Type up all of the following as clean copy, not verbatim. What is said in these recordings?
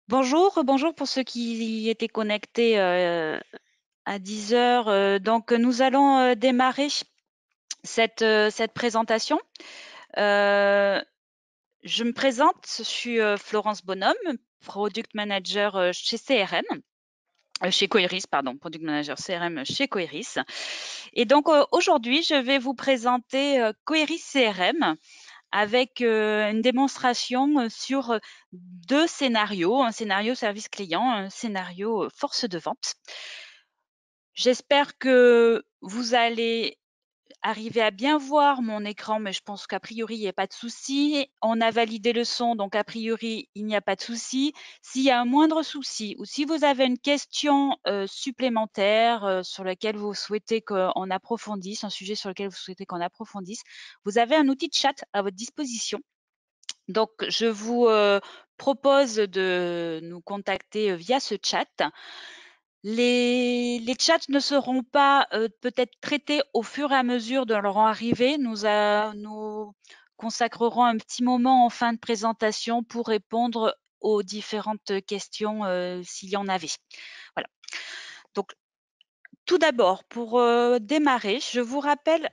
Bonjour, bonjour pour ceux qui étaient connectés à 10 heures. Donc, nous allons démarrer cette présentation. Euh, je me présente, je suis Florence Bonhomme, Product Manager chez CRM, chez Coeris, pardon, Product Manager CRM chez Coeris. Et donc, aujourd'hui, je vais vous présenter Coeris CRM avec une démonstration sur deux scénarios, un scénario service client, un scénario force de vente. J'espère que vous allez arriver à bien voir mon écran, mais je pense qu'a priori, il n'y a pas de souci. On a validé le son, donc a priori, il n'y a pas de souci. S'il y a un moindre souci ou si vous avez une question supplémentaire sur laquelle vous souhaitez qu'on approfondisse, un sujet sur lequel vous souhaitez qu'on approfondisse, vous avez un outil de chat à votre disposition. Donc, je vous propose de nous contacter via ce chat. Les chats ne seront pas peut-être traités au fur et à mesure de leur arrivée. Nous consacrerons un petit moment en fin de présentation pour répondre aux différentes questions s'il y en avait. Voilà. Donc, tout d'abord, pour démarrer, je vous rappelle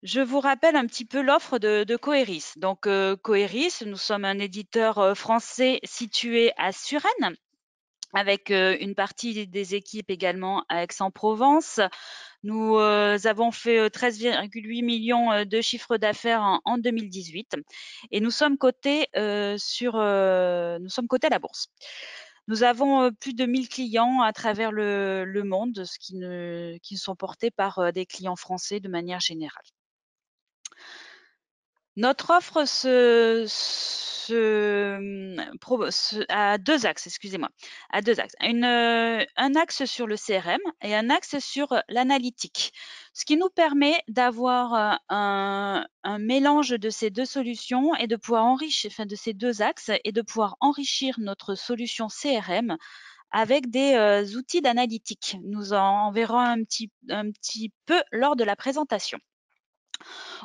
un petit peu l'offre de Coeris. Donc, Coeris, nous sommes un éditeur français situé à Suresnes, avec une partie des équipes également à Aix-en-Provence. Nous avons fait 13,8 millions de chiffre d'affaires en 2018 et nous sommes cotés à la bourse. Nous avons plus de 1000 clients à travers le monde, qui sont portés par des clients français de manière générale. Notre offre a deux axes, excusez-moi, a deux axes. Un axe sur le CRM et un axe sur l'analytique, ce qui nous permet d'avoir un mélange de ces deux solutions et de pouvoir enrichir, enfin de ces deux axes et de pouvoir enrichir notre solution CRM avec des outils d'analytique. Nous en verrons un petit peu lors de la présentation.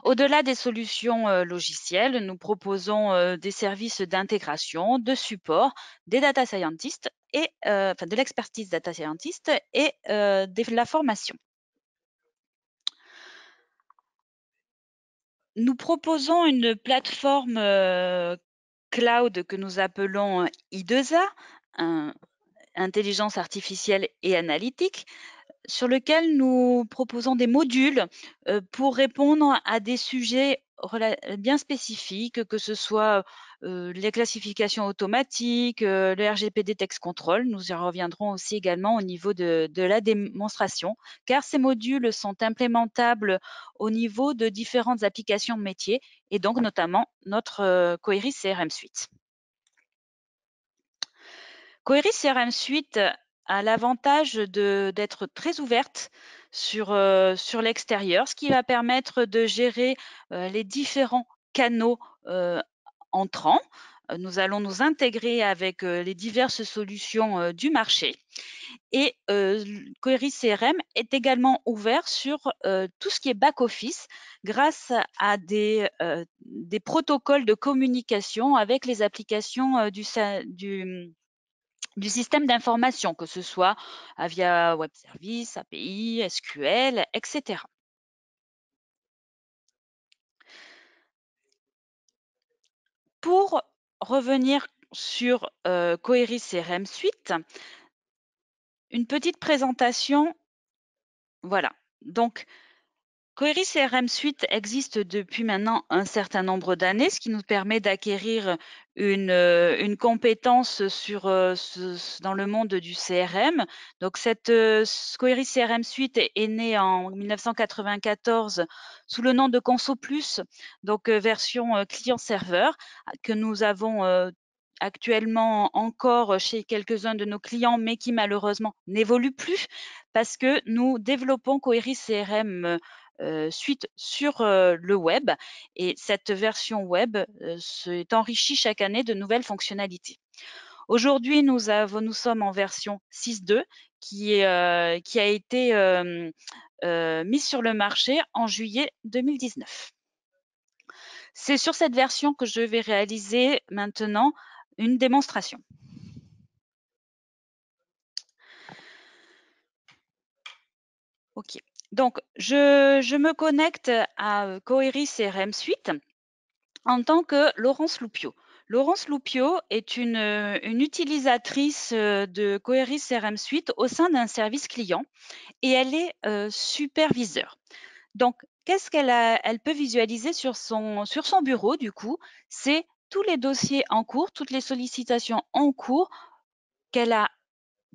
Au-delà des solutions logicielles, nous proposons des services d'intégration, de support, des data scientists et de l'expertise data scientist et de la formation. Nous proposons une plateforme cloud que nous appelons I2A, intelligence artificielle et analytique, sur lequel nous proposons des modules pour répondre à des sujets bien spécifiques, que ce soit les classifications automatiques, le RGPD Text Control. Nous y reviendrons aussi également au niveau de la démonstration, car ces modules sont implémentables au niveau de différentes applications de métier et donc notamment notre Coeris CRM Suite. Coeris CRM Suite a l'avantage d'être très ouverte sur l'extérieur, ce qui va permettre de gérer les différents canaux entrants. Nous allons nous intégrer avec les diverses solutions du marché. Et Coeris CRM est également ouvert sur tout ce qui est back-office grâce à des protocoles de communication avec les applications du système d'information, que ce soit via web service, API, SQL, etc. Pour revenir sur Coeris CRM Suite, une petite présentation. Voilà. Donc, Coeris CRM Suite existe depuis maintenant un certain nombre d'années, ce qui nous permet d'acquérir une compétence dans le monde du CRM. Donc, cette Coeris CRM Suite est née en 1994 sous le nom de Conso Plus, donc version client-serveur, que nous avons actuellement encore chez quelques-uns de nos clients, mais qui malheureusement n'évolue plus parce que nous développons Coeris CRM Suite sur le web et cette version web s'est enrichie chaque année de nouvelles fonctionnalités. Aujourd'hui, nous sommes en version 6.2 qui a été mise sur le marché en juillet 2019. C'est sur cette version que je vais réaliser maintenant une démonstration. OK. Donc, je me connecte à Coeris CRM Suite en tant que Laurence Loupio. Laurence Loupio est une utilisatrice de Coeris CRM Suite au sein d'un service client et elle est superviseur. Donc, qu'est-ce elle peut visualiser sur son bureau du coup? C'est tous les dossiers en cours, toutes les sollicitations en cours qu'elle a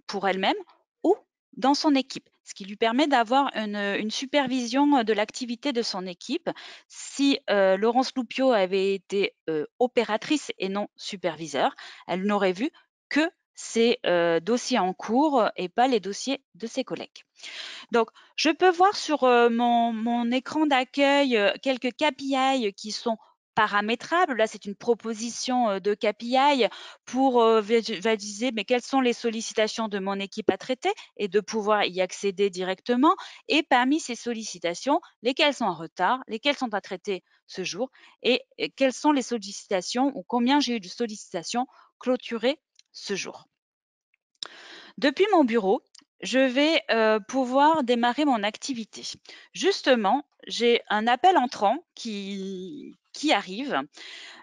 pour elle-même ou dans son équipe, ce qui lui permet d'avoir une supervision de l'activité de son équipe. Si Laurence Loupio avait été opératrice et non superviseur, elle n'aurait vu que ses dossiers en cours et pas les dossiers de ses collègues. Donc, je peux voir sur mon écran d'accueil quelques KPI qui sont paramétrables. Là, c'est une proposition de KPI pour valider mais quelles sont les sollicitations de mon équipe à traiter et de pouvoir y accéder directement. Et parmi ces sollicitations, lesquelles sont en retard, lesquelles sont à traiter ce jour et quelles sont les sollicitations ou combien j'ai eu de sollicitations clôturées ce jour. Depuis mon bureau, je vais pouvoir démarrer mon activité. Justement, j'ai un appel entrant qui arrive.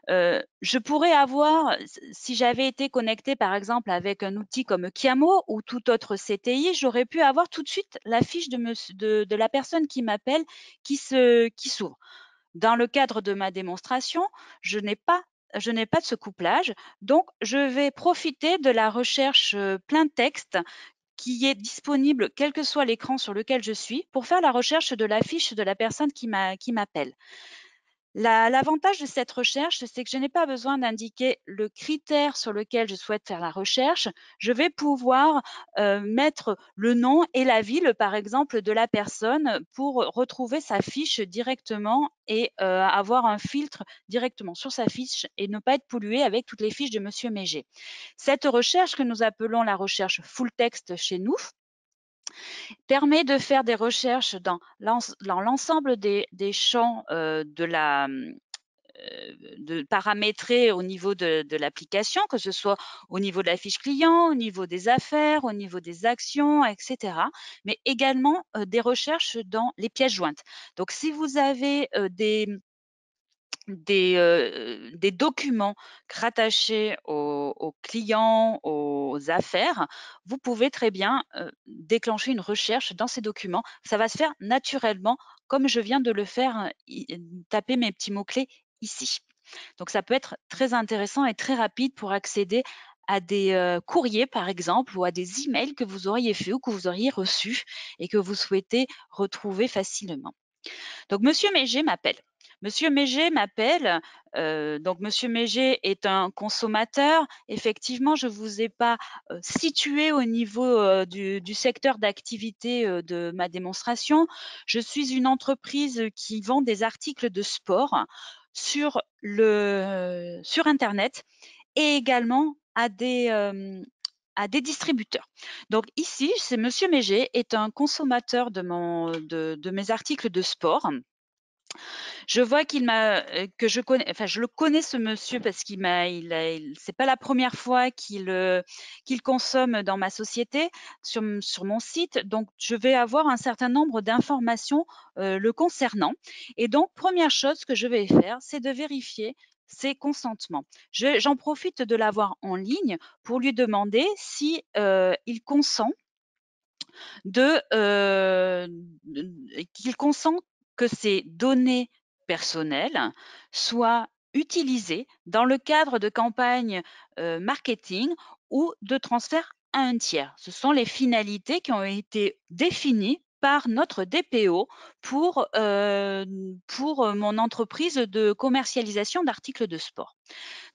Je pourrais avoir, si j'avais été connectée par exemple avec un outil comme Kiamo ou tout autre CTI, j'aurais pu avoir tout de suite la fiche de la personne qui m'appelle qui s'ouvre. Dans le cadre de ma démonstration, je n'ai pas de ce couplage, donc je vais profiter de la recherche plein texte qui est disponible quel que soit l'écran sur lequel je suis pour faire la recherche de la fiche de la personne qui m'appelle. L'avantage de cette recherche, c'est que je n'ai pas besoin d'indiquer le critère sur lequel je souhaite faire la recherche. Je vais pouvoir mettre le nom et la ville, par exemple, de la personne pour retrouver sa fiche directement et avoir un filtre directement sur sa fiche et ne pas être pollué avec toutes les fiches de Monsieur Méger. Cette recherche que nous appelons la recherche full text chez nous, permet de faire des recherches dans l'ensemble des champs de paramétrer au niveau de l'application, que ce soit au niveau de la fiche client, au niveau des affaires, au niveau des actions, etc. Mais également des recherches dans les pièces jointes. Donc, si vous avez des documents rattachés aux clients, aux affaires, vous pouvez très bien déclencher une recherche dans ces documents. Ça va se faire naturellement, comme je viens de le faire, taper mes petits mots-clés ici. Donc, ça peut être très intéressant et très rapide pour accéder à des courriers, par exemple, ou à des emails que vous auriez fait ou que vous auriez reçus et que vous souhaitez retrouver facilement. Donc, Monsieur Méger m'appelle. Monsieur Méger m'appelle. Donc, Monsieur Méger est un consommateur. Effectivement, je ne vous ai pas situé au niveau du secteur d'activité de ma démonstration. Je suis une entreprise qui vend des articles de sport sur Internet et également à des distributeurs. Donc ici, c'est Monsieur Méger est un consommateur de mes articles de sport. Je vois que je connais, enfin je le connais ce monsieur parce c'est pas la première fois qu'il consomme dans ma société, sur mon site. Donc je vais avoir un certain nombre d'informations le concernant. Et donc première chose que je vais faire, c'est de vérifier ses consentements. J'en profite de l'avoir en ligne pour lui demander si il consent qu'il consent que ces données personnelles soient utilisées dans le cadre de campagnes marketing ou de transfert à un tiers. Ce sont les finalités qui ont été définies par notre DPO pour mon entreprise de commercialisation d'articles de sport.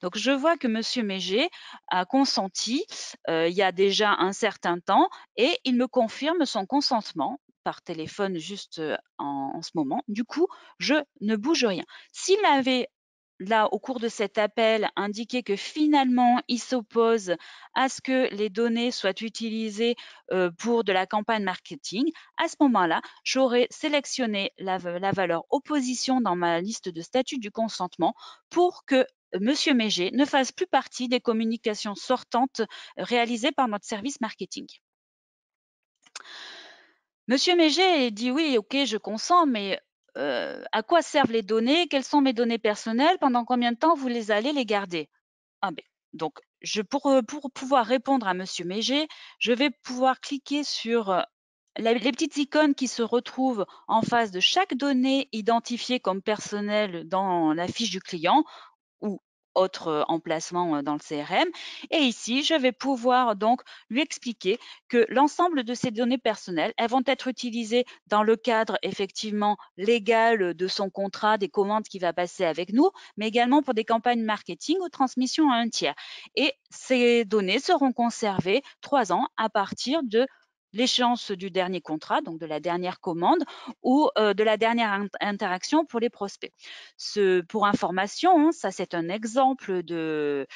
Donc, je vois que Monsieur Méger a consenti il y a déjà un certain temps et il me confirme son consentement par téléphone juste en ce moment. Du coup, je ne bouge rien. S'il avait là, au cours de cet appel, indiqué que finalement, il s'oppose à ce que les données soient utilisées pour de la campagne marketing, à ce moment-là, j'aurais sélectionné la valeur opposition dans ma liste de statut du consentement pour que Monsieur Méger ne fasse plus partie des communications sortantes réalisées par notre service marketing. Monsieur Méger dit oui, ok, je consens, mais à quoi servent les données? Quelles sont mes données personnelles? Pendant combien de temps vous les allez les garder? Ah ben, donc, pour pouvoir répondre à Monsieur Méger, je vais pouvoir cliquer sur les petites icônes qui se retrouvent en face de chaque donnée identifiée comme personnelle dans la fiche du client ou autre emplacement dans le CRM. Et ici, je vais pouvoir donc lui expliquer que l'ensemble de ces données personnelles, elles vont être utilisées dans le cadre effectivement légal de son contrat, des commandes qu'il va passer avec nous, mais également pour des campagnes marketing ou transmission à un tiers. Et ces données seront conservées 3 ans à partir de l'échéance du dernier contrat, donc de la dernière commande ou de la dernière interaction pour les prospects. Pour information, ça c'est un exemple de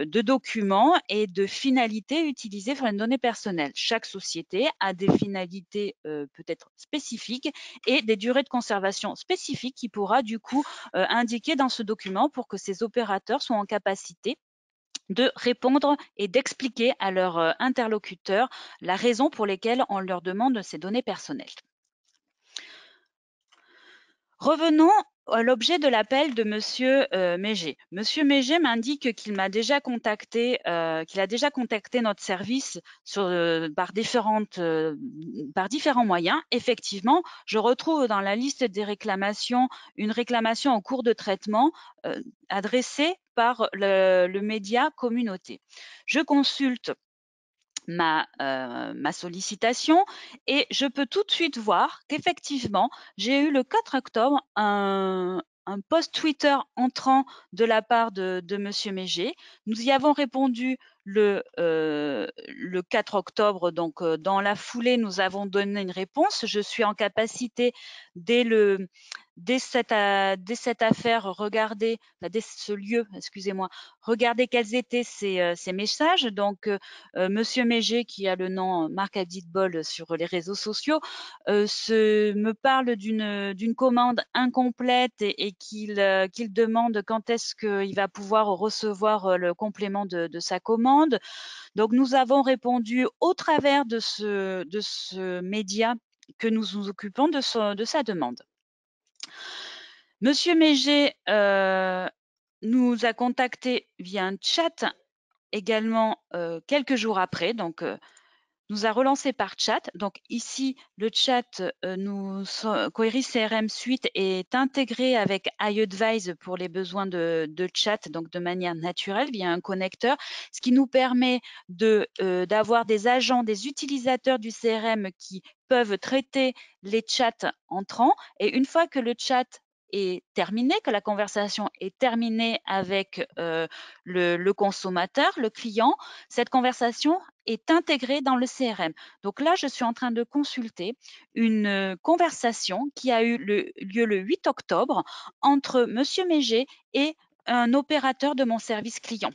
document et de finalités utilisées sur une donnée personnelle. Chaque société a des finalités peut-être spécifiques et des durées de conservation spécifiques qui pourra du coup indiquer dans ce document pour que ces opérateurs soient en capacité de répondre et d'expliquer à leurs interlocuteurs la raison pour laquelle on leur demande ces données personnelles. Revenons à l'objet de l'appel de Monsieur Méger. Monsieur Méger m'indique qu'il a déjà contacté notre service par différents moyens. Effectivement, je retrouve dans la liste des réclamations une réclamation en cours de traitement adressée par le média communauté. Je consulte ma sollicitation et je peux tout de suite voir qu'effectivement, j'ai eu le 4 octobre un post Twitter entrant de la part de Monsieur Méger. Nous y avons répondu le 4 octobre, donc dans la foulée, nous avons donné une réponse. Je suis en capacité dès cette affaire, dès ce lieu, excusez-moi, regarder quels étaient ces messages. Donc, Monsieur Méger, qui a le nom Marc Abitbol sur les réseaux sociaux, me parle d'une commande incomplète et qu'il demande quand est-ce qu'il va pouvoir recevoir le complément de sa commande. Donc, nous avons répondu au travers de ce média que nous nous occupons de sa demande. Monsieur Méger nous a contacté via un chat également quelques jours après, donc nous a relancé par chat. Donc ici, le chat Query CRM Suite est intégré avec iAdvise pour les besoins de chat, donc de manière naturelle via un connecteur, ce qui nous permet d'avoir des agents, des utilisateurs du CRM qui peuvent traiter les chats entrants. Et une fois que le chat est terminé, que la conversation est terminée avec le consommateur, le client, cette conversation est intégrée dans le CRM. Donc là, je suis en train de consulter une conversation qui a eu lieu le 8 octobre entre Monsieur Méger et un opérateur de mon service client.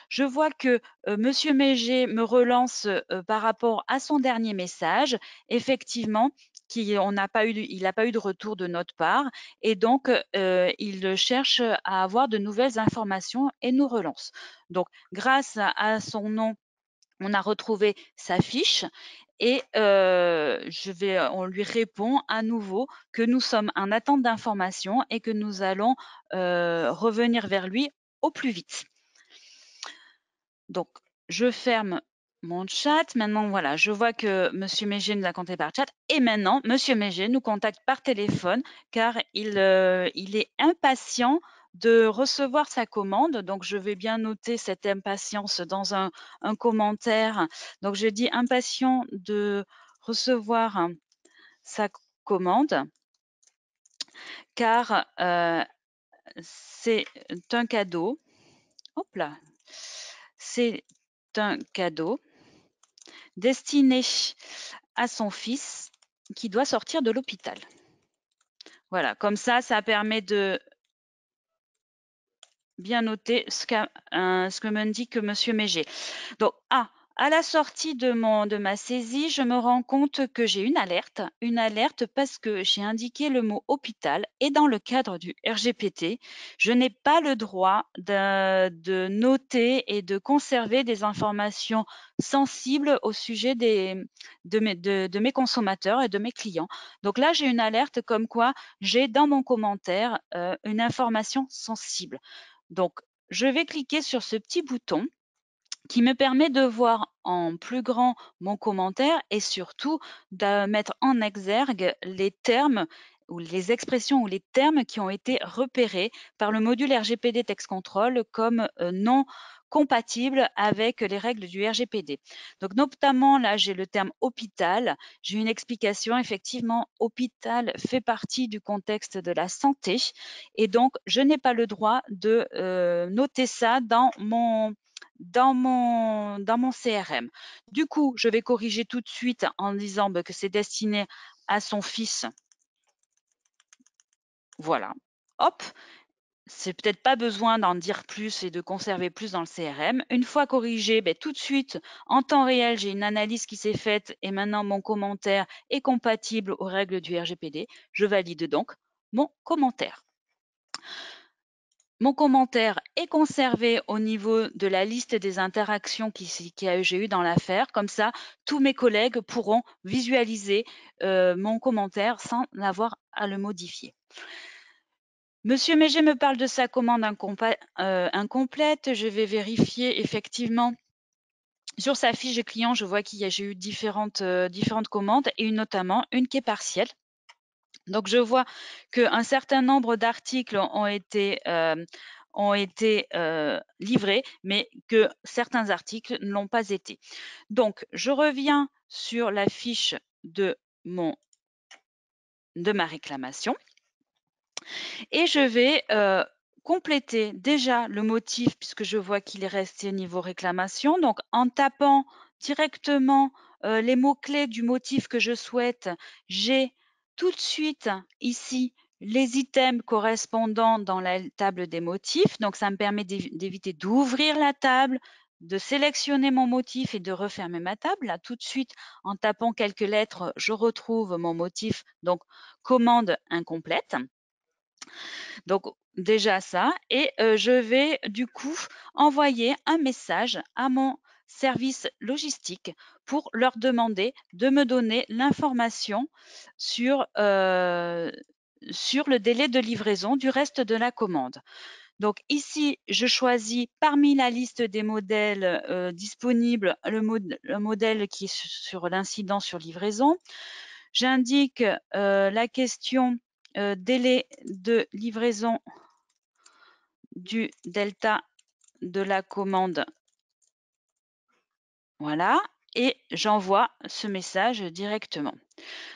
Je vois que Monsieur Méger me relance par rapport à son dernier message. Effectivement, il n'a pas eu de retour de notre part et donc il cherche à avoir de nouvelles informations et nous relance. Donc, grâce à son nom, on a retrouvé sa fiche et on lui répond à nouveau que nous sommes en attente d'informations et que nous allons revenir vers lui au plus vite. Donc, je ferme mon chat. Maintenant, voilà, je vois que Monsieur Méger nous a contacté par chat. Et maintenant, Monsieur Méger nous contacte par téléphone car il est impatient de recevoir sa commande. Donc, je vais bien noter cette impatience dans un commentaire. Donc, je dis impatient de recevoir sa commande car c'est un cadeau. Hop là. C'est un cadeau destiné à son fils qui doit sortir de l'hôpital. Voilà, comme ça permet de bien noter ce que m'indique Monsieur Méger. Donc, À la sortie de ma saisie, je me rends compte que j'ai une alerte parce que j'ai indiqué le mot hôpital et dans le cadre du RGPD, je n'ai pas le droit de noter et de conserver des informations sensibles au sujet de mes consommateurs et de mes clients. Donc là, j'ai une alerte comme quoi j'ai dans mon commentaire une information sensible. Donc, je vais cliquer sur ce petit bouton qui me permet de voir en plus grand mon commentaire et surtout de mettre en exergue les termes ou les expressions ou les termes qui ont été repérés par le module RGPD Text Control comme non compatibles avec les règles du RGPD. Donc notamment là, j'ai le terme hôpital, j'ai une explication, effectivement, hôpital fait partie du contexte de la santé et donc je n'ai pas le droit de noter ça dans mon CRM. Du coup, je vais corriger tout de suite en disant que c'est destiné à son fils. Voilà. Hop, c'est peut-être pas besoin d'en dire plus et de conserver plus dans le CRM. Une fois corrigé, tout de suite, en temps réel, j'ai une analyse qui s'est faite et maintenant mon commentaire est compatible aux règles du RGPD. Je valide donc mon commentaire. Mon commentaire est conservé au niveau de la liste des interactions que j'ai eues dans l'affaire. Comme ça, tous mes collègues pourront visualiser mon commentaire sans avoir à le modifier. Monsieur Méger me parle de sa commande incomplète. Je vais vérifier effectivement. Sur sa fiche client, je vois j'ai eu différentes commandes et notamment une qui est partielle. Donc, je vois qu'un certain nombre d'articles ont été livrés, mais que certains articles ne l'ont pas été. Donc, je reviens sur la fiche de ma réclamation et je vais compléter déjà le motif puisque je vois qu'il est resté niveau réclamation. Donc, en tapant directement les mots-clés du motif que je souhaite, j'ai tout de suite ici les items correspondants dans la table des motifs. Donc, ça me permet d'éviter d'ouvrir la table, de sélectionner mon motif et de refermer ma table. Là, tout de suite, en tapant quelques lettres, je retrouve mon motif, donc commande incomplète. Donc déjà ça, et je vais du coup envoyer un message à mon service logistique pour leur demander de me donner l'information sur le délai de livraison du reste de la commande. Donc ici, je choisis parmi la liste des modèles disponibles le modèle qui est sur l'incident sur livraison. J'indique la question délai de livraison du delta de la commande. Voilà, et j'envoie ce message directement.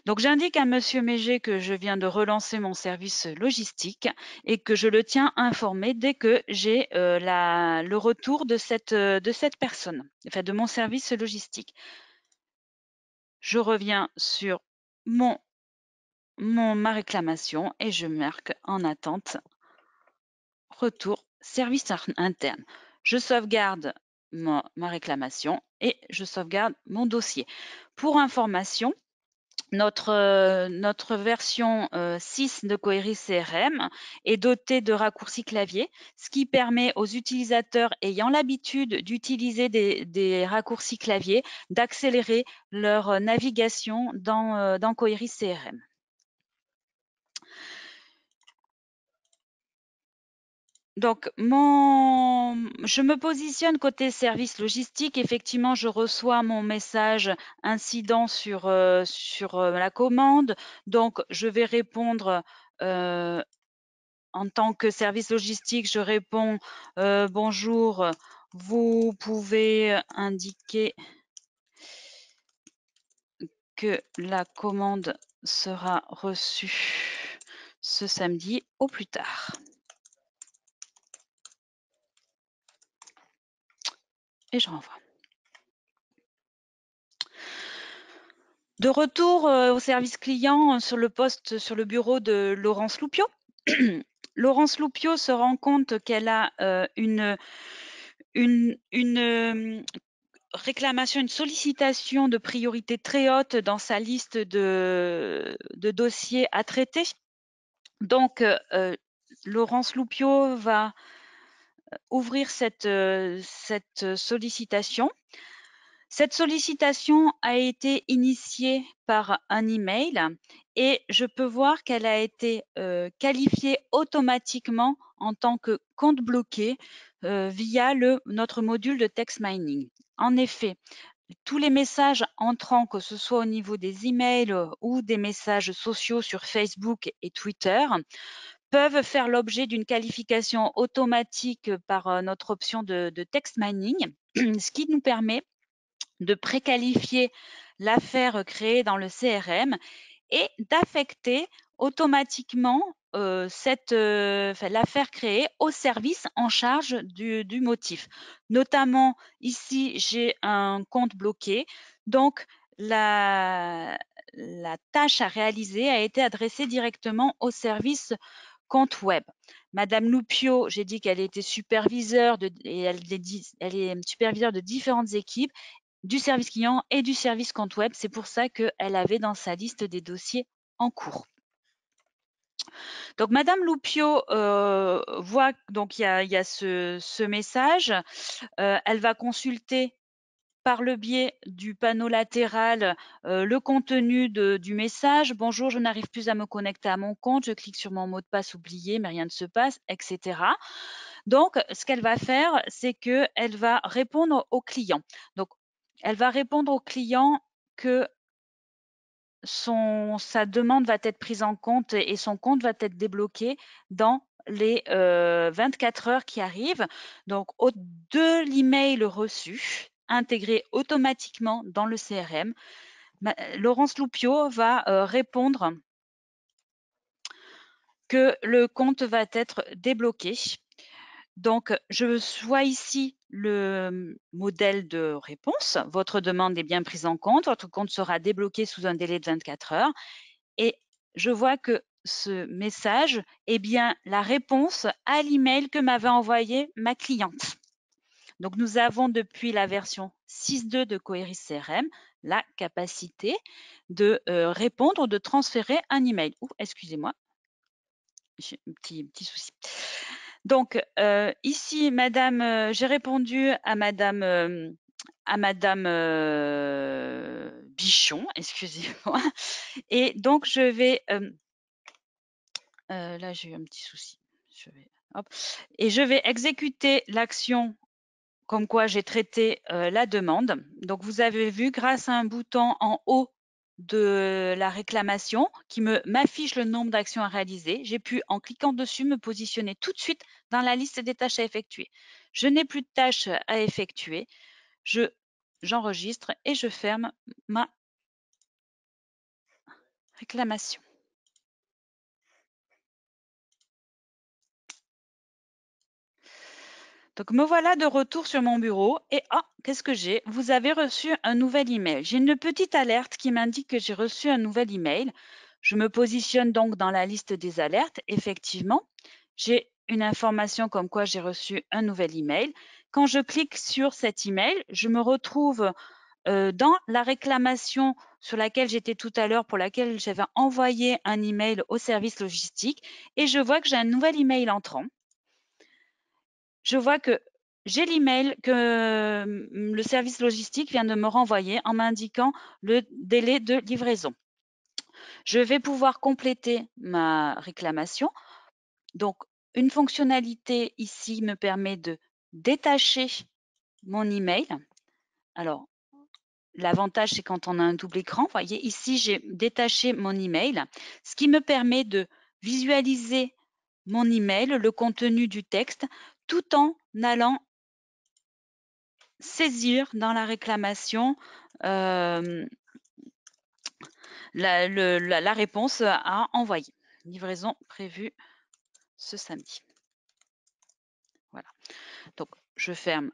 Donc, j'indique à Monsieur Méger que je viens de relancer mon service logistique et que je le tiens informé dès que j'ai le retour de cette personne, enfin de mon service logistique. Je reviens sur ma réclamation et je marque en attente retour service interne. Je sauvegarde ma réclamation et je sauvegarde mon dossier. Pour information, notre version 6 de Query CRM est dotée de raccourcis clavier, ce qui permet aux utilisateurs ayant l'habitude d'utiliser des raccourcis clavier d'accélérer leur navigation dans Query CRM. Donc, je me positionne côté service logistique. Effectivement, je reçois mon message incident sur la commande. Donc, je vais répondre en tant que service logistique. Je réponds bonjour. Vous pouvez indiquer que la commande sera reçue ce samedi au plus tard. Et je renvoie. De retour au service client sur le bureau de Laurence Loupio. Laurence Loupio se rend compte qu'elle a une réclamation, une sollicitation de priorité très haute dans sa liste de dossiers à traiter. Donc, Laurence Loupio va ouvrir cette sollicitation. Cette sollicitation a été initiée par un email et je peux voir qu'elle a été qualifiée automatiquement en tant que compte bloqué via notre module de text mining. En effet, tous les messages entrants, que ce soit au niveau des emails ou des messages sociaux sur Facebook et Twitter, peuvent faire l'objet d'une qualification automatique par notre option de text mining, ce qui nous permet de préqualifier l'affaire créée dans le CRM et d'affecter automatiquement l'affaire créée au service en charge du motif. Notamment, ici, j'ai un compte bloqué. Donc, la tâche à réaliser a été adressée directement au service compte web. Madame Loupio, j'ai dit qu'elle était superviseure et elle est superviseure de différentes équipes du service client et du service compte web. C'est pour ça qu'elle avait dans sa liste des dossiers en cours. Donc, Madame Loupio voit donc il y a ce message. Elle va consulter par le biais du panneau latéral le contenu du message. Bonjour, je n'arrive plus à me connecter à mon compte. Je clique sur mon mot de passe oublié, mais rien ne se passe, etc. Donc, ce qu'elle va faire, c'est qu'elle va répondre au client. Donc, elle va répondre au client que sa demande va être prise en compte et son compte va être débloqué dans les 24 heures qui arrivent. Donc, de l'email reçu, intégré automatiquement dans le CRM, Laurence Loupio va répondre que le compte va être débloqué. Donc, je vois ici le modèle de réponse. Votre demande est bien prise en compte. Votre compte sera débloqué sous un délai de 24 heures. Et je vois que ce message est bien la réponse à l'email que m'avait envoyé ma cliente. Donc, nous avons depuis la version 6.2 de Coeris CRM la capacité de répondre, de transférer un email. Excusez-moi, j'ai un petit souci. Donc, ici, madame, j'ai répondu à madame Bichon, excusez-moi. Et donc, je vais... là, j'ai eu un petit souci. Et je vais exécuter l'action comme quoi j'ai traité la demande. Donc, vous avez vu, grâce à un bouton en haut de la réclamation qui m'affiche le nombre d'actions à réaliser, j'ai pu, en cliquant dessus, me positionner tout de suite dans la liste des tâches à effectuer. Je n'ai plus de tâches à effectuer. J'enregistre et je ferme ma réclamation. Donc, me voilà de retour sur mon bureau et qu'est-ce que j'ai? Vous avez reçu un nouvel email. J'ai une petite alerte qui m'indique que j'ai reçu un nouvel email. Je me positionne donc dans la liste des alertes. Effectivement, j'ai une information comme quoi j'ai reçu un nouvel email. Quand je clique sur cet email, je me retrouve dans la réclamation sur laquelle j'étais tout à l'heure, pour laquelle j'avais envoyé un email au service logistique, et je vois que j'ai un nouvel email entrant. Je vois que j'ai l'email que le service logistique vient de me renvoyer en m'indiquant le délai de livraison. Je vais pouvoir compléter ma réclamation. Donc, une fonctionnalité ici me permet de détacher mon email. Alors, l'avantage, c'est quand on a un double écran. Vous voyez, ici, j'ai détaché mon email, ce qui me permet de visualiser mon email, le contenu du texte, tout en allant saisir dans la réclamation la réponse à envoyer. Livraison prévue ce samedi. Voilà. Donc, je ferme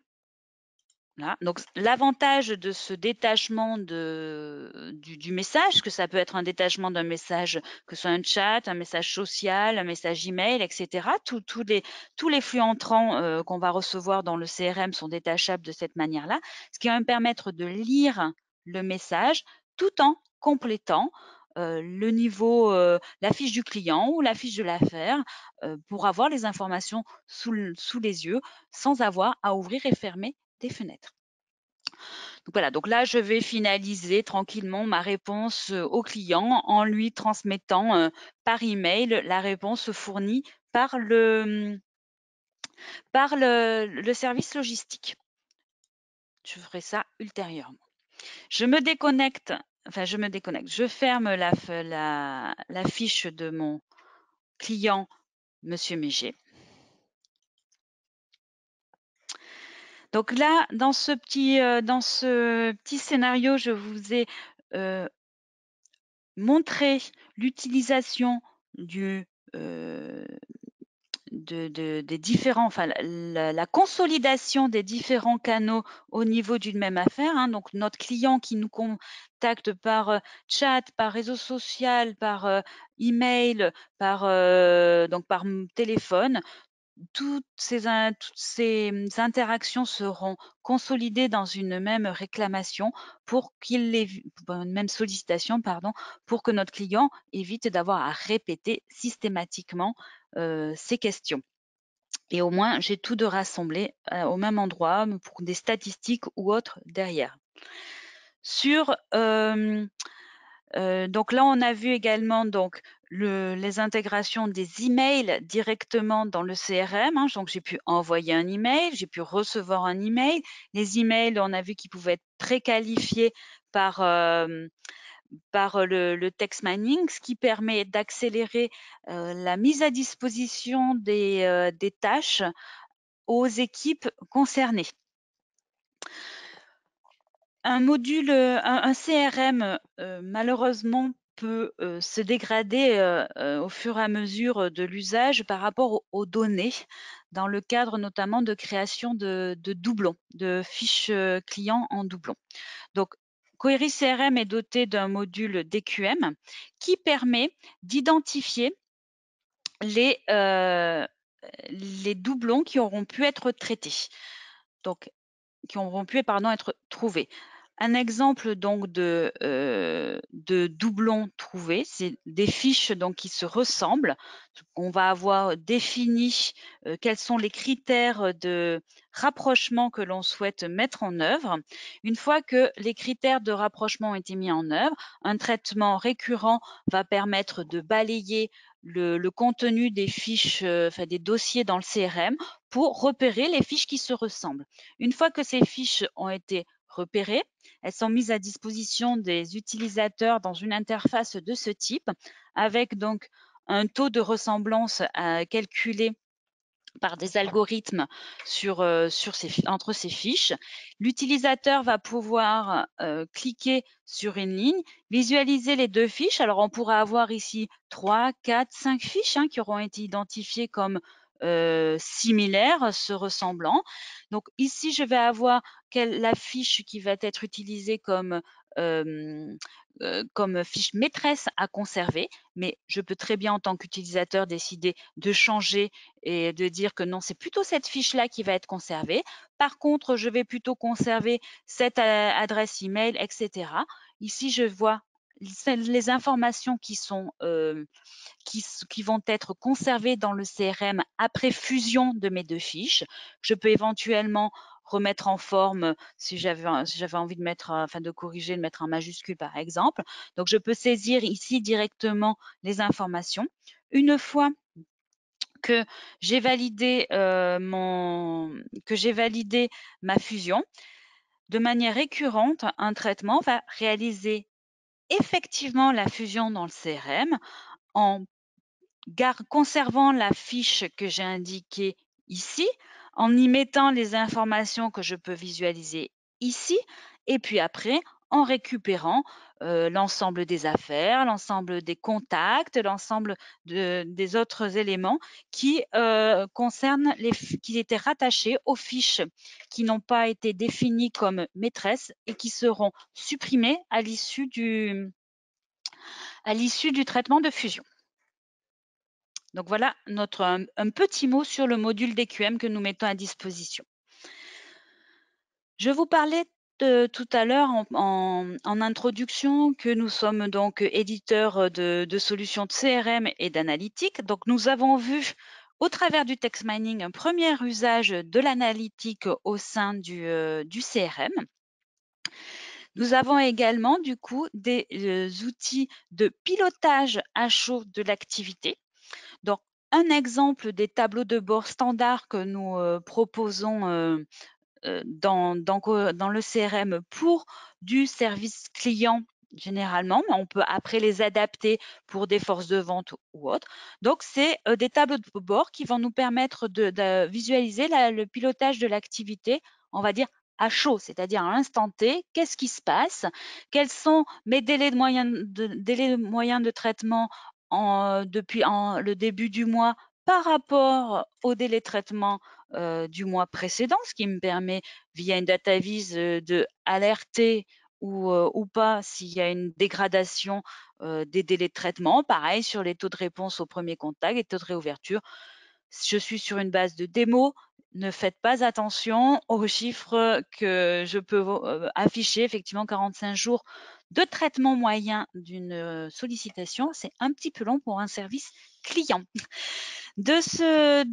Voilà. Donc, l'avantage de ce détachement du message, que ça peut être un détachement d'un message, que ce soit un chat, un message social, un message email, etc. Tous les flux entrants qu'on va recevoir dans le CRM sont détachables de cette manière-là, ce qui va me permettre de lire le message tout en complétant le niveau, la fiche du client ou la fiche de l'affaire pour avoir les informations sous les yeux sans avoir à ouvrir et fermer des fenêtres. Donc voilà, donc là, je vais finaliser tranquillement ma réponse au client en lui transmettant par email la réponse fournie par le service logistique. Je ferai ça ultérieurement. Je me déconnecte, je ferme la fiche de mon client, Monsieur Méger. Donc là, dans ce petit scénario, je vous ai montré l'utilisation des différents, enfin la consolidation des différents canaux au niveau d'une même affaire. Hein. Donc notre client qui nous contacte par chat, par réseau social, par email, par téléphone, toutes ces interactions seront consolidées dans une même réclamation une même sollicitation, pardon, pour que notre client évite d'avoir à répéter systématiquement ces questions. Et au moins, j'ai tout de rassemblé au même endroit pour des statistiques ou autres derrière. Donc là, on a vu également donc les intégrations des emails directement dans le CRM. Hein, donc j'ai pu envoyer un email, j'ai pu recevoir un email. Les emails, on a vu qu'ils pouvaient être préqualifiés par le text mining, ce qui permet d'accélérer la mise à disposition des tâches aux équipes concernées. Un CRM, malheureusement, peut se dégrader au fur et à mesure de l'usage par rapport aux données, dans le cadre notamment de création de doublons, de fiches clients en doublons. Donc, Query CRM est doté d'un module DQM qui permet d'identifier les doublons qui auront pu être traités. Donc, qui auront pu être trouvés. Un exemple donc de doublons trouvés, c'est des fiches donc qui se ressemblent. On va avoir défini quels sont les critères de rapprochement que l'on souhaite mettre en œuvre. Une fois que les critères de rapprochement ont été mis en œuvre, un traitement récurrent va permettre de balayer le contenu des fiches, des dossiers dans le CRM pour repérer les fiches qui se ressemblent. Une fois que ces fiches ont été repérées, elles sont mises à disposition des utilisateurs dans une interface de ce type, avec donc un taux de ressemblance à calculer par des algorithmes entre ces fiches. L'utilisateur va pouvoir cliquer sur une ligne, visualiser les deux fiches. Alors, on pourra avoir ici 3, 4, 5 fiches qui auront été identifiées comme similaires, se ressemblant. Donc, ici, je vais avoir la fiche qui va être utilisée comme fiche maîtresse à conserver, mais je peux très bien, en tant qu'utilisateur, décider de changer et de dire que non, c'est plutôt cette fiche-là qui va être conservée. Par contre, je vais plutôt conserver cette adresse email, etc. Ici, je vois les informations qui vont être conservées dans le CRM après fusion de mes deux fiches. Je peux éventuellement remettre en forme si j'avais envie de corriger, de mettre en majuscule par exemple. Donc, je peux saisir ici directement les informations. Une fois que j'ai validé ma fusion, de manière récurrente, un traitement va réaliser effectivement la fusion dans le CRM en conservant la fiche que j'ai indiquée ici, en y mettant les informations que je peux visualiser ici, et puis après, en récupérant l'ensemble des affaires, l'ensemble des contacts, l'ensemble des autres éléments qui concernent qui étaient rattachés aux fiches qui n'ont pas été définies comme maîtresses et qui seront supprimées à l'issue du traitement de fusion. Donc voilà un petit mot sur le module DQM que nous mettons à disposition. Je vous parlais tout à l'heure en introduction que nous sommes donc éditeurs de solutions de CRM et d'analytique. Donc nous avons vu au travers du text mining un premier usage de l'analytique au sein du CRM. Nous avons également du coup des outils de pilotage à chaud de l'activité. Donc, un exemple des tableaux de bord standards que nous proposons dans le CRM pour du service client généralement, mais on peut après les adapter pour des forces de vente ou autres. Donc, c'est des tableaux de bord qui vont nous permettre de visualiser le pilotage de l'activité, on va dire à chaud, c'est-à-dire à l'instant T, qu'est-ce qui se passe, quels sont mes délais moyens de traitement depuis le début du mois par rapport au délai de traitement du mois précédent, ce qui me permet, via une data vise, de alerter ou pas s'il y a une dégradation des délais de traitement. Pareil sur les taux de réponse au premier contact, les taux de réouverture. Je suis sur une base de démo. Ne faites pas attention aux chiffres que je peux afficher. Effectivement, 45 jours de traitement moyen d'une sollicitation, c'est un petit peu long pour un service client. De ce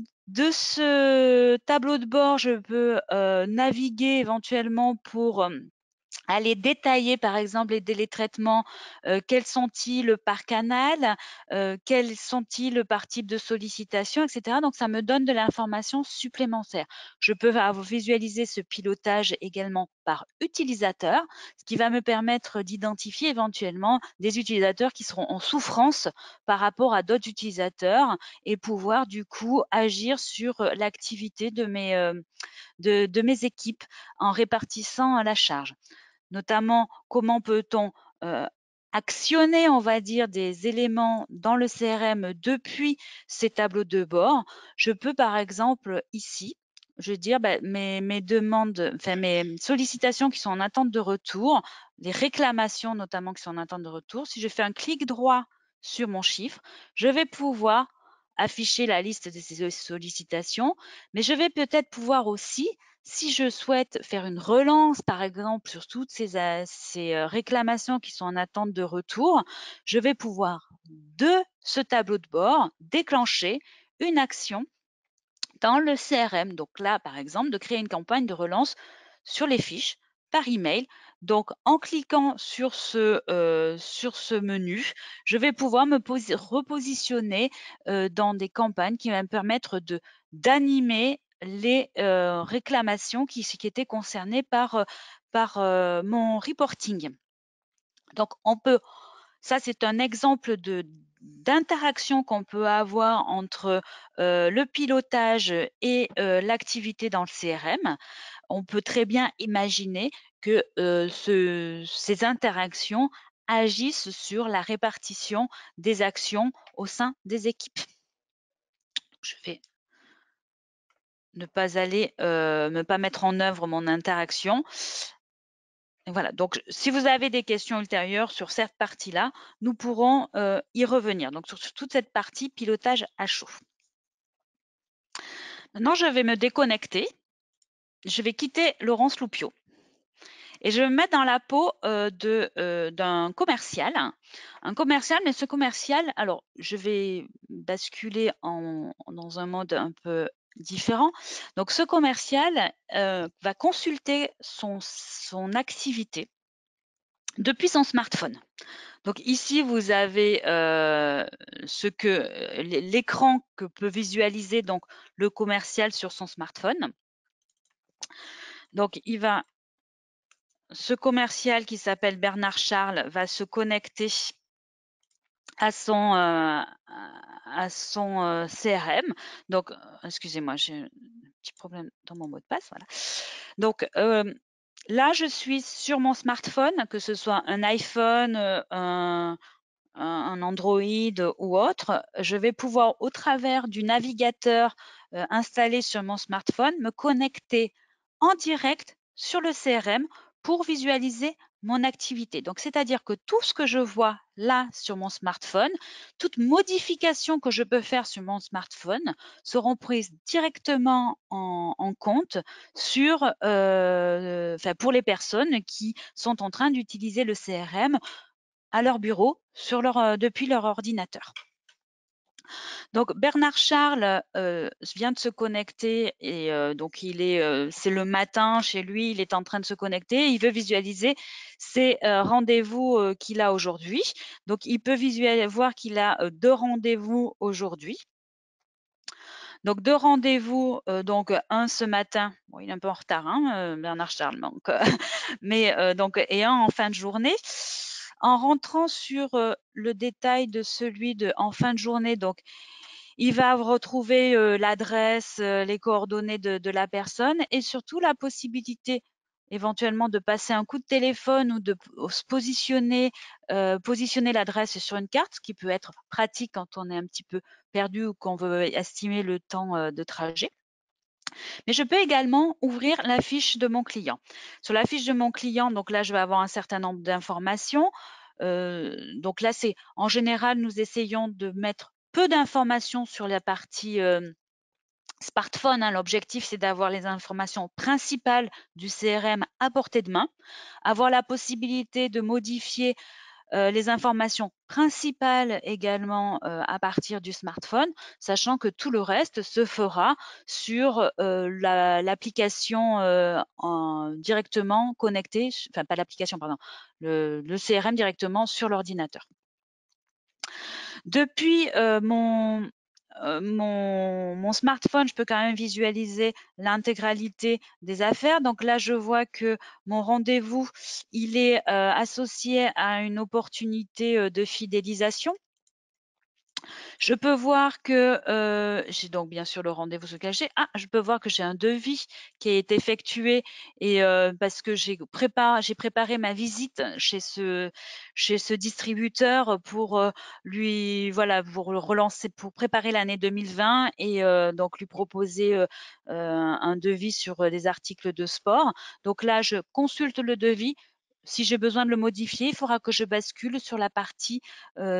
tableau de bord, je peux naviguer éventuellement pour aller détailler par exemple les délais de traitement, quels sont-ils par canal, quels sont-ils par type de sollicitation, etc. Donc ça me donne de l'information supplémentaire. Je peux visualiser ce pilotage également par utilisateur, ce qui va me permettre d'identifier éventuellement des utilisateurs qui seront en souffrance par rapport à d'autres utilisateurs et pouvoir du coup agir sur l'activité de mes équipes en répartissant la charge. Notamment, comment peut-on actionner, on va dire, des éléments dans le CRM depuis ces tableaux de bord. Je peux, par exemple, ici, je veux dire mes demandes, enfin mes sollicitations qui sont en attente de retour, les réclamations notamment qui sont en attente de retour. Si je fais un clic droit sur mon chiffre, je vais pouvoir afficher la liste de ces sollicitations, mais je vais peut-être pouvoir aussi, si je souhaite faire une relance, par exemple, sur toutes ces réclamations qui sont en attente de retour, je vais pouvoir, de ce tableau de bord, déclencher une action dans le CRM. Donc là, par exemple, de créer une campagne de relance sur les fiches par email. Donc, en cliquant sur ce menu, je vais pouvoir me repositionner dans des campagnes qui vont me permettre d'animer les réclamations qui étaient concernées par mon reporting. Donc, ça c'est un exemple d'interaction qu'on peut avoir entre le pilotage et l'activité dans le CRM. On peut très bien imaginer que ces interactions agissent sur la répartition des actions au sein des équipes. Je vais ne pas mettre en œuvre mon interaction. Et voilà, donc si vous avez des questions ultérieures sur cette partie-là, nous pourrons y revenir. Donc sur toute cette partie pilotage à chaud. Maintenant, je vais me déconnecter. Je vais quitter Laurence Loupio. Et je vais me mettre dans la peau d'un commercial. Un commercial, mais ce commercial, alors je vais basculer dans un mode un peu différent. Donc ce commercial va consulter son activité depuis son smartphone. Donc ici, vous avez l'écran que peut visualiser donc le commercial sur son smartphone. Donc ce commercial qui s'appelle Bernard Charles va se connecter à son CRM. Donc, excusez-moi, j'ai un petit problème dans mon mot de passe. Voilà. Donc, là, je suis sur mon smartphone, que ce soit un iPhone, un Android ou autre. Je vais pouvoir, au travers du navigateur installé sur mon smartphone, me connecter en direct sur le CRM pour visualiser mon activité. Donc, c'est-à-dire que tout ce que je vois là sur mon smartphone, toute modification que je peux faire sur mon smartphone seront prises directement en compte pour les personnes qui sont en train d'utiliser le CRM à leur bureau depuis leur ordinateur. Donc Bernard Charles vient de se connecter et donc c'est le matin chez lui, il est en train de se connecter, il veut visualiser ses rendez-vous qu'il a aujourd'hui. Donc il peut voir qu'il a 2 rendez-vous aujourd'hui. Donc 2 rendez-vous, donc un ce matin, bon, il est un peu en retard, hein, Bernard Charles, donc, mais et un en fin de journée. En rentrant sur le détail de celui de en fin de journée, donc il va retrouver l'adresse, les coordonnées de la personne et surtout la possibilité éventuellement de passer un coup de téléphone ou de se positionner l'adresse sur une carte, ce qui peut être pratique quand on est un petit peu perdu ou qu'on veut estimer le temps de trajet. Mais je peux également ouvrir la fiche de mon client. Sur la fiche de mon client, donc là, je vais avoir un certain nombre d'informations. Donc là, en général, nous essayons de mettre peu d'informations sur la partie smartphone. Hein. L'objectif, c'est d'avoir les informations principales du CRM à portée de main, avoir la possibilité de modifier les informations principales également à partir du smartphone, sachant que tout le reste se fera sur l'application directement connectée, enfin pas l'application, pardon, le CRM directement sur l'ordinateur. Depuis mon smartphone, je peux quand même visualiser l'intégralité des affaires. Donc là, je vois que mon rendez-vous, il est associé à une opportunité de fidélisation. Je peux voir que j'ai donc bien sûr le rendez-vous se cacher. Ah, je peux voir que j'ai un devis qui est effectué et parce que j'ai préparé ma visite chez ce distributeur pour pour le relancer, pour préparer l'année 2020 et donc lui proposer un devis sur des articles de sport. Donc là, je consulte le devis. Si j'ai besoin de le modifier, il faudra que je bascule sur la partie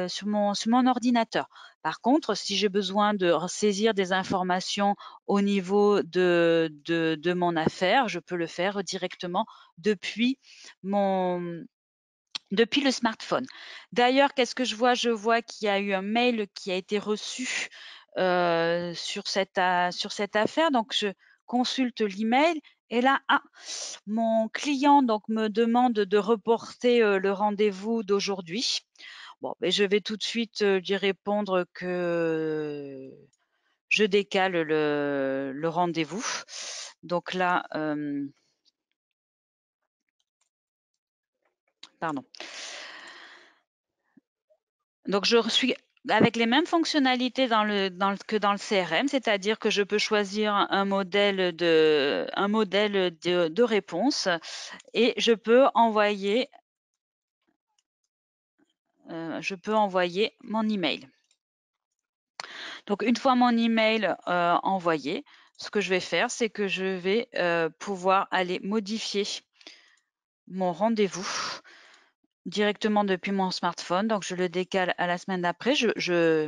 sur mon ordinateur. Par contre, si j'ai besoin de saisir des informations au niveau de mon affaire, je peux le faire directement depuis depuis le smartphone. D'ailleurs, qu'est-ce que je vois? Je vois qu'il y a eu un mail qui a été reçu sur cette affaire. Donc, je consulte l'email et là, mon client donc me demande de reporter le rendez-vous d'aujourd'hui. Bon, ben, je vais tout de suite lui répondre que je décale le rendez-vous. Donc là, pardon. Donc je suis avec les mêmes fonctionnalités que dans le CRM, c'est-à-dire que je peux choisir un modèle de réponse et je peux envoyer mon email. Donc une fois mon email envoyé, ce que je vais faire, c'est que je vais pouvoir aller modifier mon rendez-vous directement depuis mon smartphone. Donc je le décale à la semaine d'après.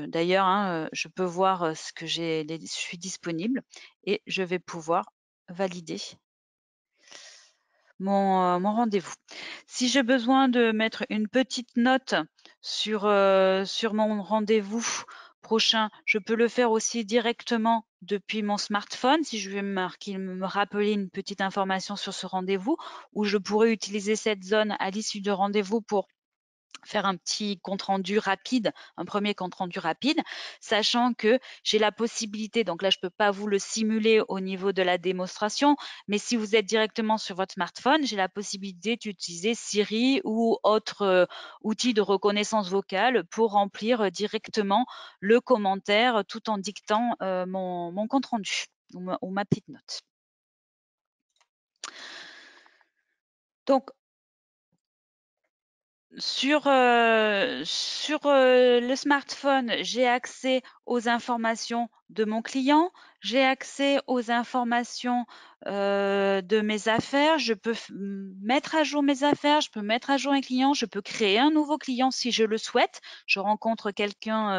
D'ailleurs, hein, je peux voir ce que je suis disponible et je vais pouvoir valider mon rendez-vous. Si j'ai besoin de mettre une petite note sur mon rendez-vous prochain, je peux le faire aussi directement depuis mon smartphone si je veux me rappeler une petite information sur ce rendez-vous, ou je pourrais utiliser cette zone à l'issue de rendez-vous pour faire un petit compte rendu rapide, un premier compte rendu rapide, sachant que j'ai la possibilité, donc là je ne peux pas vous le simuler au niveau de la démonstration, mais si vous êtes directement sur votre smartphone, j'ai la possibilité d'utiliser Siri ou autre outil de reconnaissance vocale pour remplir directement le commentaire tout en dictant mon compte rendu ou ma petite note. Donc, sur le smartphone, j'ai accès aux informations de mon client, j'ai accès aux informations de mes affaires, je peux mettre à jour mes affaires, je peux mettre à jour un client, je peux créer un nouveau client si je le souhaite. Je rencontre quelqu'un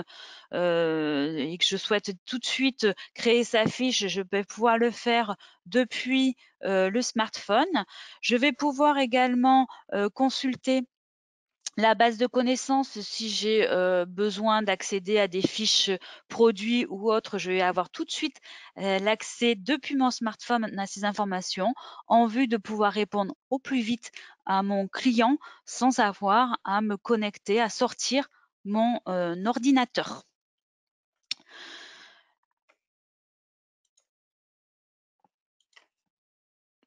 et que je souhaite tout de suite créer sa fiche, je vais pouvoir le faire depuis le smartphone. Je vais pouvoir également consulter la base de connaissances, si j'ai besoin d'accéder à des fiches produits ou autres, je vais avoir tout de suite l'accès depuis mon smartphone à ces informations en vue de pouvoir répondre au plus vite à mon client sans avoir à me connecter, à sortir mon ordinateur.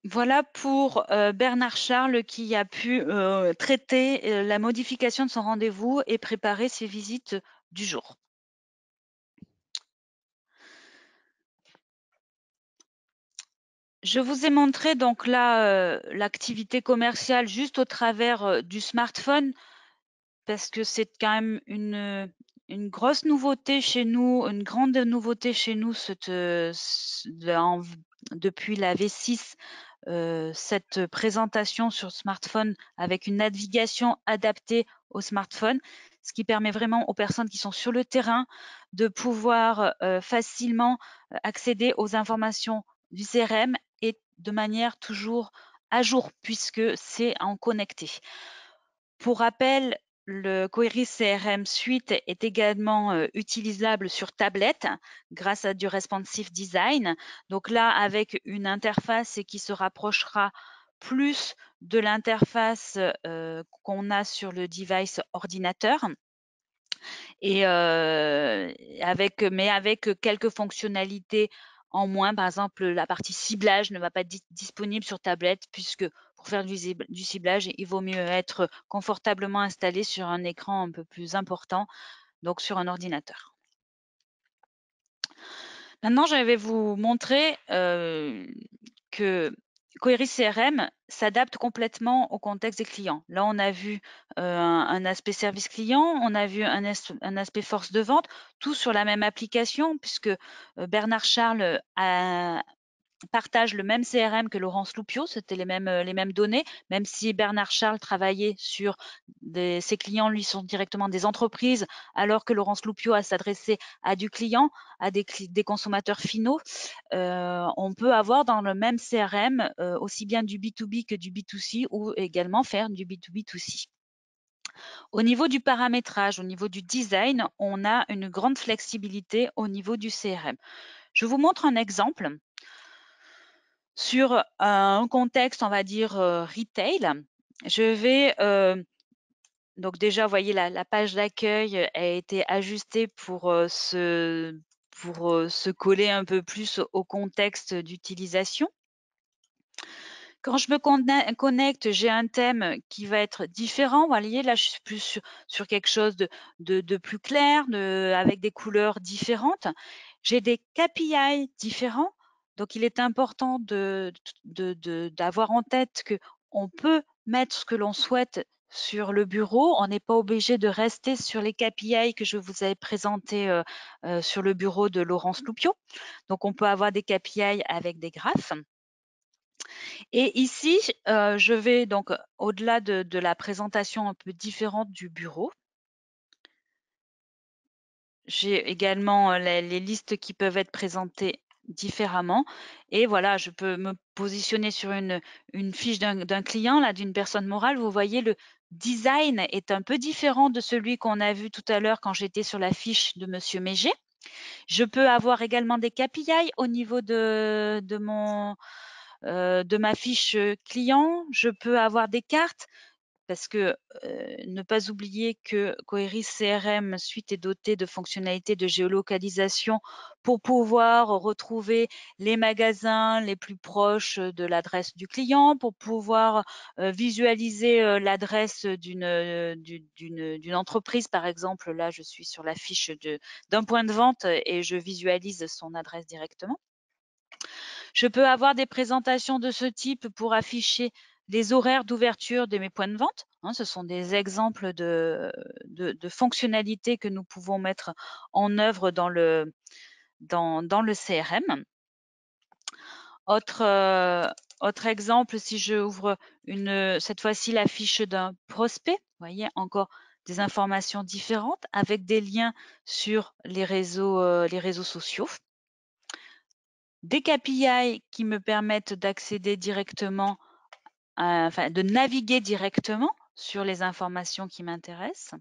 Voilà pour Bernard Charles qui a pu traiter la modification de son rendez-vous et préparer ses visites du jour. Je vous ai montré donc là l'activité commerciale juste au travers du smartphone parce que c'est quand même une grosse nouveauté chez nous, une grande nouveauté chez nous depuis la V6, cette présentation sur smartphone avec une navigation adaptée au smartphone, ce qui permet vraiment aux personnes qui sont sur le terrain de pouvoir facilement accéder aux informations du CRM et de manière toujours à jour puisque c'est en connecté. Pour rappel, le Query CRM Suite est également utilisable sur tablette grâce à du responsive design. Donc là, avec une interface qui se rapprochera plus de l'interface qu'on a sur le device ordinateur. Et mais avec quelques fonctionnalités en moins. Par exemple, la partie ciblage ne va pas être disponible sur tablette puisque pour faire du ciblage, il vaut mieux être confortablement installé sur un écran un peu plus important, donc sur un ordinateur. Maintenant, je vais vous montrer que Query CRM s'adapte complètement au contexte des clients. Là, on a vu un aspect service client, on a vu un aspect force de vente, tout sur la même application, puisque Bernard Charles partage le même CRM que Laurence Loupio, c'était les mêmes données, même si Bernard Charles travaillait sur ses clients, lui, sont directement des entreprises, alors que Laurence Loupio a s'adressé à du client, à des consommateurs finaux. On peut avoir dans le même CRM aussi bien du B2B que du B2C ou également faire du B2B2C. Au niveau du paramétrage, au niveau du design, on a une grande flexibilité au niveau du CRM. Je vous montre un exemple sur un contexte, on va dire, retail. Je vais donc déjà, vous voyez, la page d'accueil a été ajustée pour se coller un peu plus au contexte d'utilisation. Quand je me connecte, j'ai un thème qui va être différent. Vous voyez, là, je suis plus sur quelque chose de plus clair, avec des couleurs différentes. J'ai des KPI différents. Donc, il est important d'avoir en tête qu'on peut mettre ce que l'on souhaite sur le bureau. On n'est pas obligé de rester sur les KPI que je vous avais présentés sur le bureau de Laurence Loupio. Donc, on peut avoir des KPI avec des graphes. Et ici, je vais donc au-delà de la présentation un peu différente du bureau. J'ai également les listes qui peuvent être présentées différemment. Et voilà, je peux me positionner sur une fiche d'un client, là, d'une personne morale. Vous voyez, le design est un peu différent de celui qu'on a vu tout à l'heure quand j'étais sur la fiche de Monsieur Méger. Je peux avoir également des KPI au niveau de ma fiche client. Je peux avoir des cartes parce que ne pas oublier que Query CRM Suite est doté de fonctionnalités de géolocalisation pour pouvoir retrouver les magasins les plus proches de l'adresse du client, pour pouvoir visualiser l'adresse d'une entreprise. Par exemple, là, je suis sur la fiche d'un point de vente et je visualise son adresse directement. Je peux avoir des présentations de ce type pour afficher les horaires d'ouverture de mes points de vente. Hein, ce sont des exemples de fonctionnalités que nous pouvons mettre en œuvre dans le CRM. Autre exemple, si je ouvre cette fois-ci la fiche d'un prospect, vous voyez encore des informations différentes avec des liens sur les réseaux sociaux. Des KPI qui me permettent d'accéder directement, enfin de naviguer directement sur les informations qui m'intéressent.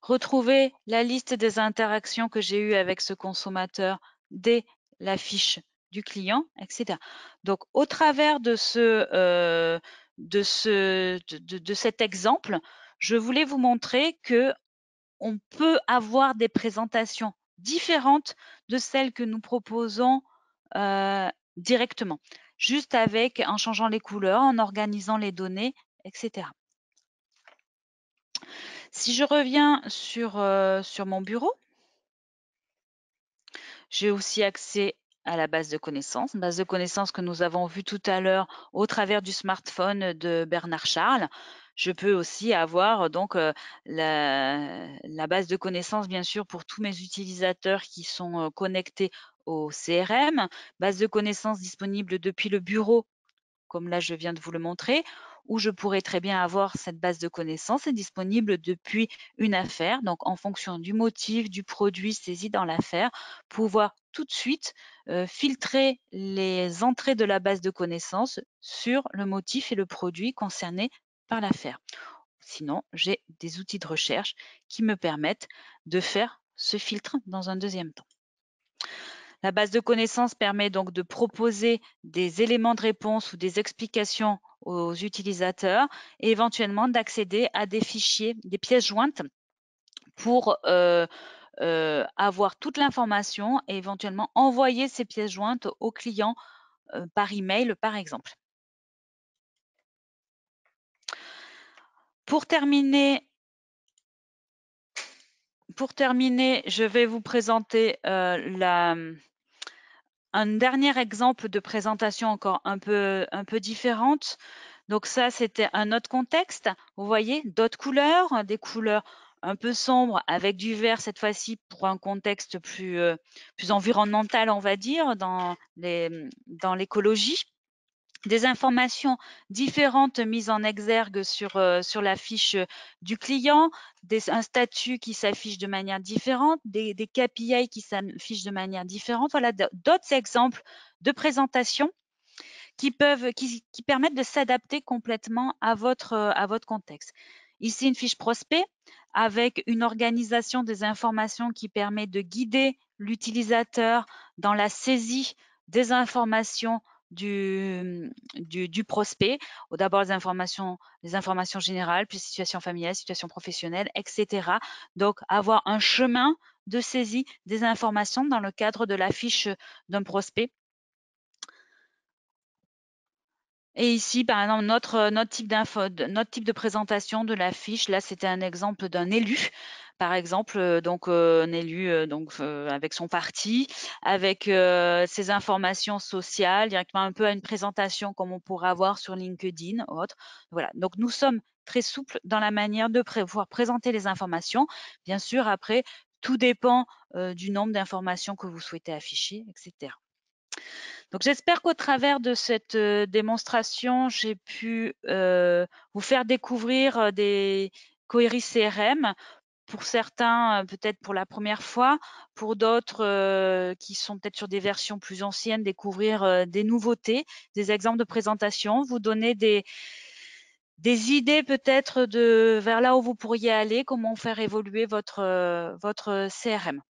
Retrouver la liste des interactions que j'ai eues avec ce consommateur dès la fiche du client, etc. Donc, au travers de cet exemple, je voulais vous montrer que on peut avoir des présentations différentes de celles que nous proposons directement, juste en changeant les couleurs, en organisant les données, etc. Si je reviens sur mon bureau, j'ai aussi accès à la base de connaissances, une base de connaissances que nous avons vue tout à l'heure au travers du smartphone de Bernard Charles. Je peux aussi avoir donc la base de connaissances, bien sûr, pour tous mes utilisateurs qui sont connectés au CRM, base de connaissances disponible depuis le bureau, comme là je viens de vous le montrer, où je pourrais très bien avoir cette base de connaissances est disponible depuis une affaire, donc en fonction du motif, du produit saisi dans l'affaire, pouvoir tout de suite filtrer les entrées de la base de connaissances sur le motif et le produit concerné par l'affaire. Sinon, j'ai des outils de recherche qui me permettent de faire ce filtre dans un deuxième temps. La base de connaissances permet donc de proposer des éléments de réponse ou des explications aux utilisateurs et éventuellement d'accéder à des fichiers, des pièces jointes pour avoir toute l'information et éventuellement envoyer ces pièces jointes aux clients par email, par exemple. Pour terminer, je vais vous présenter un dernier exemple de présentation encore un peu différente. Donc ça, c'était un autre contexte. Vous voyez, d'autres couleurs, des couleurs un peu sombres avec du vert cette fois-ci pour un contexte plus environnemental, on va dire, dans l'écologie. Des informations différentes mises en exergue sur la fiche du client, un statut qui s'affiche de manière différente, des KPI qui s'affichent de manière différente. Voilà d'autres exemples de présentation qui permettent de s'adapter complètement à votre contexte. Ici, une fiche prospect avec une organisation des informations qui permet de guider l'utilisateur dans la saisie des informations du prospect. D'abord les informations générales, puis situation familiale, situation professionnelle, etc. Donc, avoir un chemin de saisie des informations dans le cadre de la fiche d'un prospect. Et ici, par exemple, notre type de présentation de la fiche, là, c'était un exemple d'un élu, par exemple, un élu avec son parti, avec ses informations sociales, directement un peu à une présentation comme on pourrait avoir sur LinkedIn ou autre. Voilà. Donc, nous sommes très souples dans la manière de pouvoir présenter les informations. Bien sûr, après, tout dépend du nombre d'informations que vous souhaitez afficher, etc. Donc, j'espère qu'au travers de cette démonstration, j'ai pu vous faire découvrir des queries CRM. Pour certains, peut-être pour la première fois, pour d'autres qui sont peut-être sur des versions plus anciennes, découvrir des nouveautés, des exemples de présentation, vous donner des idées peut-être vers là où vous pourriez aller, comment faire évoluer votre CRM.